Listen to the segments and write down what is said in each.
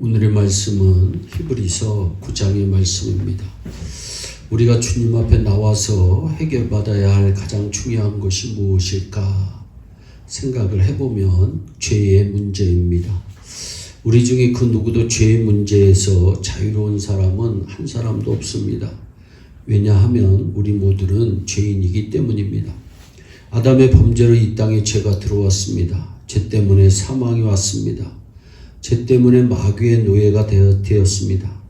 오늘의 말씀은 히브리서 9장의 말씀입니다. 우리가 주님 앞에 나와서 해결받아야 할 가장 중요한 것이 무엇일까 생각을 해보면 죄의 문제입니다. 우리 중에 그 누구도 죄의 문제에서 자유로운 사람은 한 사람도 없습니다. 왜냐하면 우리 모두는 죄인이기 때문입니다. 아담의 범죄로 이 땅에 죄가 들어왔습니다. 죄 때문에 사망이 왔습니다. 죄 때문에 마귀의 노예가 되었습니다.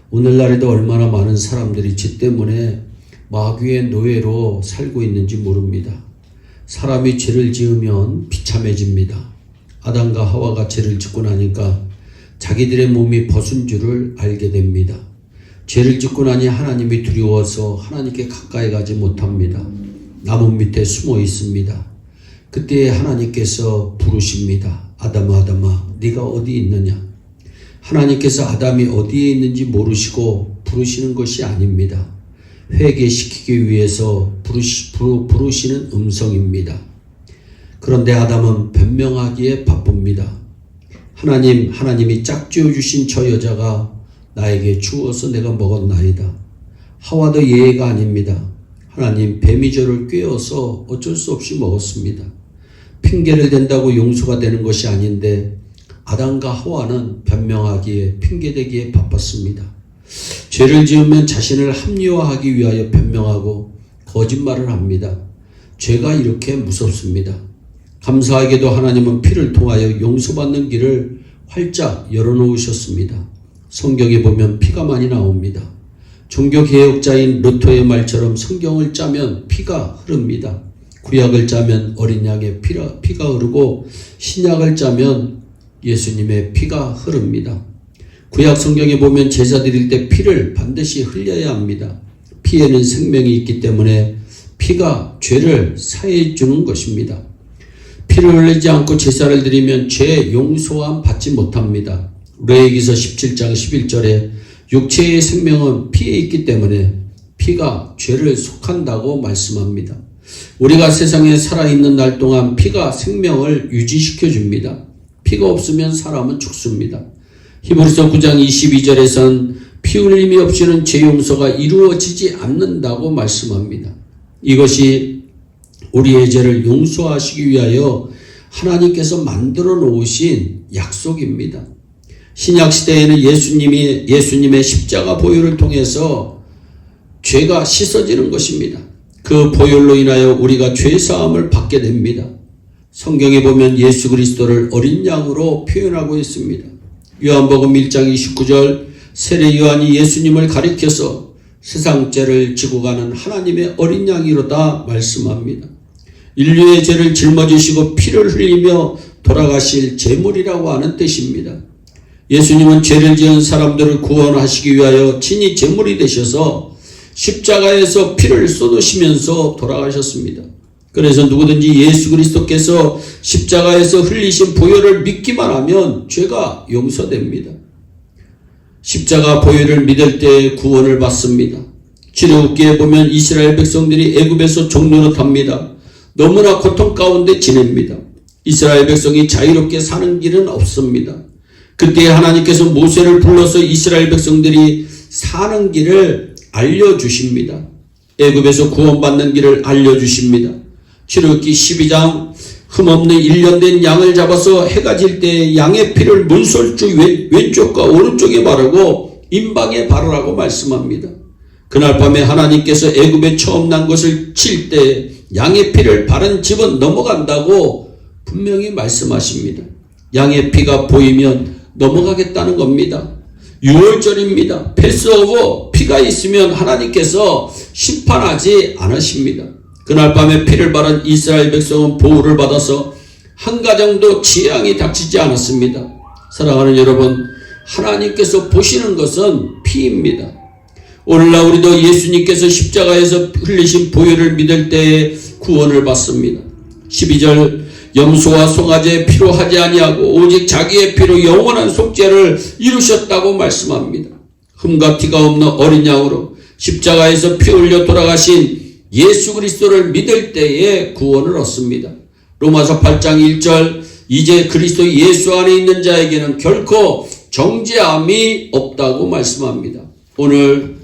오늘날에도 얼마나 많은 사람들이 죄 때문에 마귀의 노예로 살고 있는지 모릅니다. 사람이 죄를 지으면 비참해집니다. 아담과 하와가 죄를 짓고 나니까 자기들의 몸이 벗은 줄을 알게 됩니다. 죄를 짓고 나니 하나님이 두려워서 하나님께 가까이 가지 못합니다. 나무 밑에 숨어 있습니다. 그때 하나님께서 부르십니다. 아담아, 아담아, 네가 어디 있느냐? 하나님께서 아담이 어디에 있는지 모르시고 부르시는 것이 아닙니다. 회개시키기 위해서 부르시는 음성입니다. 그런데 아담은 변명하기에 바쁩니다. 하나님이 짝지어 주신 저 여자가 나에게 주어서 내가 먹었나이다. 하와도 예외가 아닙니다. 하나님 뱀이 저를 꿰어서 어쩔 수 없이 먹었습니다. 핑계를 댄다고 용서가 되는 것이 아닌데 아담과 하와는 변명하기에 핑계대기에 바빴습니다. 죄를 지으면 자신을 합리화하기 위하여 변명하고 거짓말을 합니다. 죄가 이렇게 무섭습니다. 감사하게도 하나님은 피를 통하여 용서받는 길을 활짝 열어놓으셨습니다. 성경에 보면 피가 많이 나옵니다. 종교개혁자인 루터의 말처럼 성경을 짜면 피가 흐릅니다. 구약을 짜면 어린 양의 피가 흐르고 신약을 짜면 예수님의 피가 흐릅니다. 구약 성경에 보면 제사 드릴 때 피를 반드시 흘려야 합니다. 피에는 생명이 있기 때문에 피가 죄를 사해 주는 것입니다. 피를 흘리지 않고 제사를 드리면 죄 용서함 받지 못합니다. 레위기서 17장 11절에 육체의 생명은 피에 있기 때문에 피가 죄를 속한다고 말씀합니다. 우리가 세상에 살아있는 날 동안 피가 생명을 유지시켜 줍니다. 피가 없으면 사람은 죽습니다. 히브리서 9장 22절에선 피 흘림이 없이는 죄 용서가 이루어지지 않는다고 말씀합니다. 이것이 우리의 죄를 용서하시기 위하여 하나님께서 만들어 놓으신 약속입니다. 신약 시대에는 예수님의 십자가 보혈을 통해서 죄가 씻어지는 것입니다. 그 보혈로 인하여 우리가 죄 사함을 받게 됩니다. 성경에 보면 예수 그리스도를 어린 양으로 표현하고 있습니다. 요한복음 1장 29절 세례 요한이 예수님을 가리켜서 세상 죄를 지고 가는 하나님의 어린 양이로다 말씀합니다. 인류의 죄를 짊어지시고 피를 흘리며 돌아가실 제물이라고 하는 뜻입니다. 예수님은 죄를 지은 사람들을 구원하시기 위하여 친히 제물이 되셔서 십자가에서 피를 쏟으시면서 돌아가셨습니다. 그래서 누구든지 예수 그리스도께서 십자가에서 흘리신 보혈을 믿기만 하면 죄가 용서됩니다. 십자가 보혈을 믿을 때 구원을 받습니다. 출애굽기에 보면 이스라엘 백성들이 애굽에서 종노릇합니다. 너무나 고통 가운데 지냅니다. 이스라엘 백성이 자유롭게 사는 길은 없습니다. 그때 하나님께서 모세를 불러서 이스라엘 백성들이 사는 길을 알려주십니다. 애굽에서 구원받는 길을 알려주십니다. 출애굽기 12장 흠없는 1년 된 양을 잡아서 해가 질 때 양의 피를 문설주 왼쪽과 오른쪽에 바르고 임방에 바르라고 말씀합니다. 그날 밤에 하나님께서 애굽에 처음 난 것을 칠 때 양의 피를 바른 집은 넘어간다고 분명히 말씀하십니다. 양의 피가 보이면 넘어가겠다는 겁니다. 6월절입니다. 패스오버 피가 있으면 하나님께서 심판하지 않으십니다. 그날 밤에 피를 바른 이스라엘 백성은 보호를 받아서 한 가정도 재앙이 닥치지 않았습니다. 사랑하는 여러분, 하나님께서 보시는 것은 피입니다. 오늘날 우리도 예수님께서 십자가에서 흘리신 보혈을 믿을 때에 구원을 받습니다. 12절 염소와 송아지의 피로 하지 아니하고 오직 자기의 피로 영원한 속죄를 이루셨다고 말씀합니다. 흠과 티가 없는 어린 양으로 십자가에서 피 흘려 돌아가신 예수 그리스도를 믿을 때에 구원을 얻습니다. 로마서 8장 1절 이제 그리스도 예수 안에 있는 자에게는 결코 정죄함이 없다고 말씀합니다. 오늘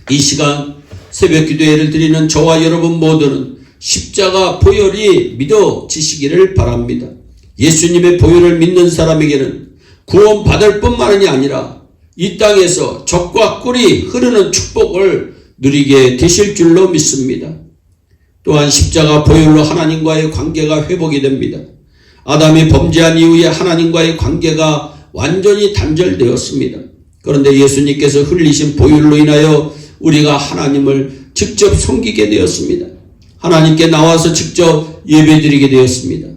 이 시간 새벽 기도회를 드리는 저와 여러분 모두는 십자가 보혈이 믿어지시기를 바랍니다. 예수님의 보혈을 믿는 사람에게는 구원받을 뿐만이 아니라 이 땅에서 젖과 꿀이 흐르는 축복을 누리게 되실 줄로 믿습니다. 또한 십자가 보혈로 하나님과의 관계가 회복이 됩니다. 아담이 범죄한 이후에 하나님과의 관계가 완전히 단절되었습니다. 그런데 예수님께서 흘리신 보혈로 인하여 우리가 하나님을 직접 섬기게 되었습니다. 하나님께 나와서 직접 예배드리게 되었습니다.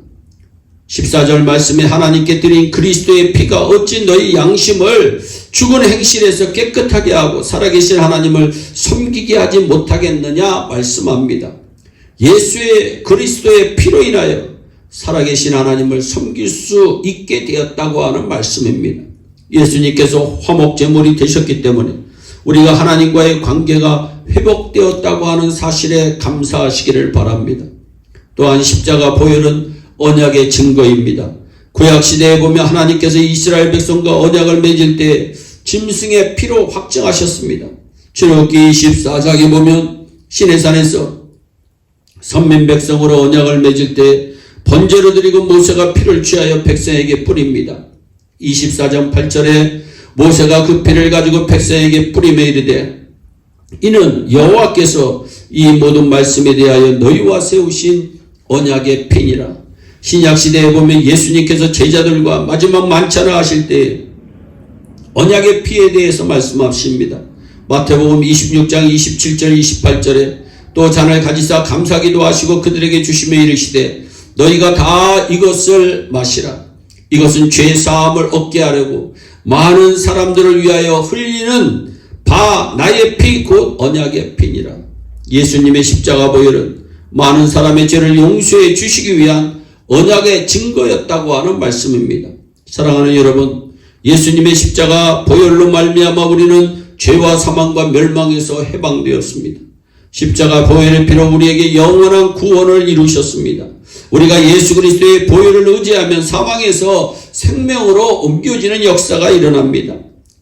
14절 말씀에 하나님께 드린 그리스도의 피가 어찌 너희 양심을 죽은 행실에서 깨끗하게 하고 살아계신 하나님을 섬기게 하지 못하겠느냐 말씀합니다. 예수의 그리스도의 피로 인하여 살아계신 하나님을 섬길 수 있게 되었다고 하는 말씀입니다. 예수님께서 화목제물이 되셨기 때문에 우리가 하나님과의 관계가 회복되었다고 하는 사실에 감사하시기를 바랍니다. 또한 십자가 보혈은 언약의 증거입니다. 구약시대에 보면 하나님께서 이스라엘 백성과 언약을 맺을 때 짐승의 피로 확정하셨습니다. 출애굽기 24장에 보면 시내산에서 선민 백성으로 언약을 맺을 때 번제로 드리고 모세가 피를 취하여 백성에게 뿌립니다. 24장 8절에 모세가 그 피를 가지고 백성에게 뿌리며 이르되 이는 여호와께서 이 모든 말씀에 대하여 너희와 세우신 언약의 피니라. 신약시대에 보면 예수님께서 제자들과 마지막 만찬을 하실 때 언약의 피에 대해서 말씀하십니다. 마태복음 26장 27절 28절에 또 잔을 가지사 감사기도 하시고 그들에게 주시며 이르시되 너희가 다 이것을 마시라. 이것은 죄 사함을 얻게 하려고 많은 사람들을 위하여 흘리는 바 나의 피 곧 언약의 피니라. 예수님의 십자가 보혈은 많은 사람의 죄를 용서해 주시기 위한 언약의 증거였다고 하는 말씀입니다. 사랑하는 여러분, 예수님의 십자가 보혈로 말미암아 우리는 죄와 사망과 멸망에서 해방되었습니다. 십자가 보혈의 피로 우리에게 영원한 구원을 이루셨습니다. 우리가 예수 그리스도의 보혈을 의지하면 사망에서 생명으로 옮겨지는 역사가 일어납니다.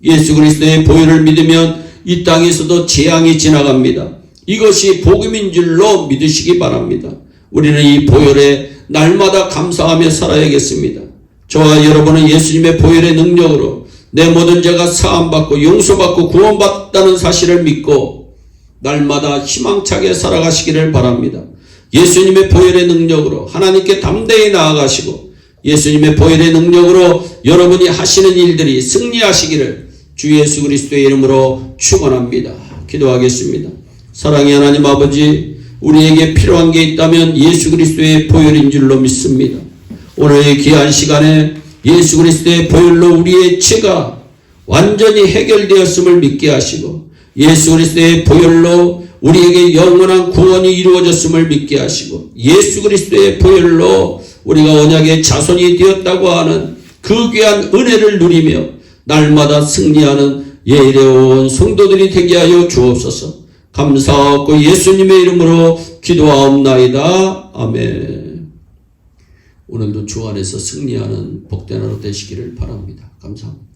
예수 그리스도의 보혈을 믿으면 이 땅에서도 재앙이 지나갑니다. 이것이 복음인 줄로 믿으시기 바랍니다. 우리는 이 보혈에 날마다 감사하며 살아야겠습니다. 저와 여러분은 예수님의 보혈의 능력으로 내 모든 죄가 사함받고 용서받고 구원받다는 사실을 믿고 날마다 희망차게 살아가시기를 바랍니다. 예수님의 보혈의 능력으로 하나님께 담대히 나아가시고 예수님의 보혈의 능력으로 여러분이 하시는 일들이 승리하시기를 주 예수 그리스도의 이름으로 축원합니다. 기도하겠습니다. 사랑의 하나님 아버지, 우리에게 필요한 게 있다면 예수 그리스도의 보혈인 줄로 믿습니다. 오늘의 귀한 시간에 예수 그리스도의 보혈로 우리의 죄가 완전히 해결되었음을 믿게 하시고 예수 그리스도의 보혈로 우리에게 영원한 구원이 이루어졌음을 믿게 하시고 예수 그리스도의 보혈로 우리가 언약의 자손이 되었다고 하는 그 귀한 은혜를 누리며 날마다 승리하는 예레온 성도들이 되게 하여 주옵소서. 감사하고 예수님의 이름으로 기도하옵나이다. 아멘. 오늘도 주 안에서 승리하는 복된 하루 되시기를 바랍니다. 감사합니다.